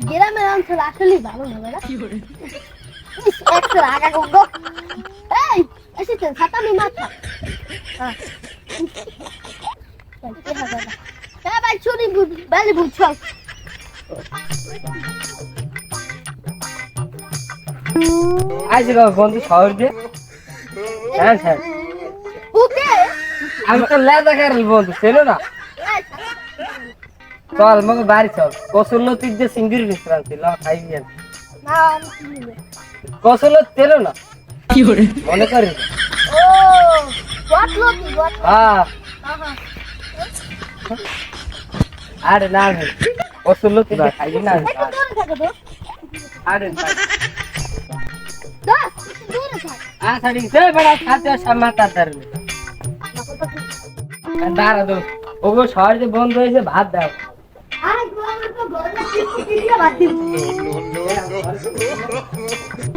গ্রামের অঞ্চল আসলেই ভালো না বেটা। একশো আগা গো। এই এসেছেন ছাতামি মাথা। হ্যাঁ ভাই চুরি বেলি বুঝছো। আইছে গো বন্ধু শহর দিয়ে। হ্যাঁ স্যার ওকে আমি তো লেদা খারাল বন্ধু ছিল না। চল মগে বাড়ি চল কসল নদীর যে সিঙ্গির বিশ্রাম ছিল খাইবি না আমি চিনি না। কসল তেল না কি করে মনে করি ও হোয়াট লতি হোয়াট হ্যাঁ হ্যাঁ আরে না কসল নদী খাইবি না একটু দূরে থাকো তো আরে দোস্ত একটু দূরে থাক সারি সে বড় খাতে সামাতা ধরবে দাঁড়া দো ওগো শহর যে বন্ধ হয়েছে ভাত দাও আরে গোল তো গোল দিয়ে বাদ দিই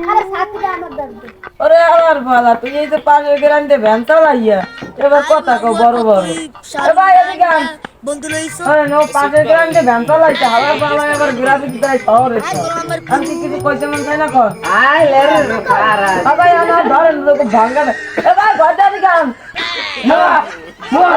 আরে সাথে আমার দর্দ ওরে আমার বালা তুই এই যে পাশের গ্রামে ভ্যান চালাইয়া এবার কথা কও বড় বড় এ ভাই এদিকে আন বন্ধু লইছো আরে নো পাশের গ্রামে ভ্যান চালাইতে হাওয়া পালা এবার গ্রামে যাই শহরে আমি কিছু কইতে মন চাই না কর আই লেরে পারা বাবা আমার ধরেন লোক ভাঙা না এ ভাই গজা দিকে আন মোয়া মোয়া